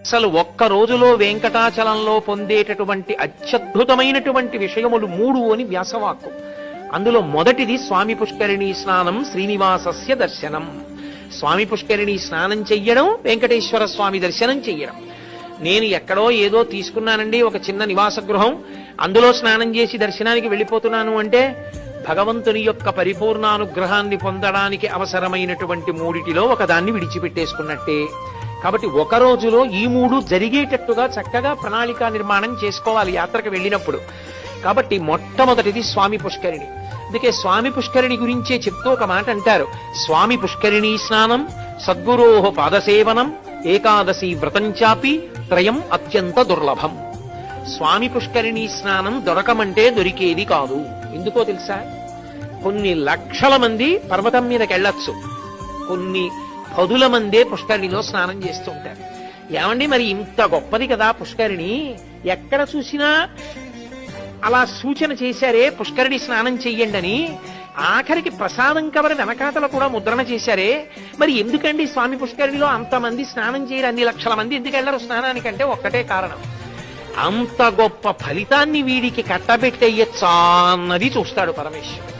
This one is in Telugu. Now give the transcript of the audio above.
అసలు ఒక్క రోజులో వెంకటాచలంలో పొందేటటువంటి అత్యద్భుతమైనటువంటి విషయములు 3 అని వ్యాసవాక్కు. అందులో మొదటిది స్వామి పుష్కరిణీ స్నానం, శ్రీనివాసస్య దర్శనం. స్వామి పుష్కరిణీ స్నానం చెయ్యడం, వెంకటేశ్వర స్వామి దర్శనం చెయ్యడం. నేను ఎక్కడో ఏదో తీసుకున్నానండి ఒక చిన్న నివాస గృహం, అందులో స్నానం చేసి దర్శనానికి వెళ్ళిపోతున్నాను అంటే భగవంతుని యొక్క పరిపూర్ణానుగ్రహాన్ని పొందడానికి అవసరమైనటువంటి 3టిలో ఒకదాన్ని విడిచిపెట్టేసుకున్నట్టే. కాబట్టి ఒక రోజులో ఈ 3 జరిగేటట్టుగా చక్కగా ప్రణాళిక నిర్మాణం చేసుకోవాలి యాత్రకు వెళ్ళినప్పుడు. కాబట్టి మొట్టమొదటిది స్వామి పుష్కరిణి. అందుకే స్వామి పుష్కరిణి గురించే చెప్తూ ఒక మాట అంటారు, స్వామి పుష్కరిణీ స్నానం సద్గురోః పాదసేవనం ఏకాదశి వ్రతం చాపి త్రయం అత్యంత దుర్లభం. స్వామి పుష్కరిణీ స్నానం దొరకమంటే దొరికేది కాదు. ఎందుకో తెలుసా? కొన్ని లక్షల మంది పర్వతం మీదకి వెళ్ళొచ్చు, కొన్ని 10,000 మందే పుష్కరిణిలో స్నానం చేస్తూ ఉంటారు. ఏమండి మరి ఇంత గొప్పది కదా పుష్కరిణి, ఎక్కడ చూసినా అలా సూచన చేశారే పుష్కరిణి స్నానం చెయ్యండి అని, ఆఖరికి ప్రసాదం కవరి వెనకాతల కూడా ముద్రణ చేశారే, మరి ఎందుకండి స్వామి పుష్కరిణిలో అంతమంది స్నానం చేయరు, అన్ని లక్షల మంది ఎందుకు వెళ్ళరు స్నానానికంటే ఒక్కటే కారణం, అంత గొప్ప ఫలితాన్ని వీడికి కట్టబెట్టేయచ్చా అన్నది చూస్తాడు పరమేశ్వరుడు.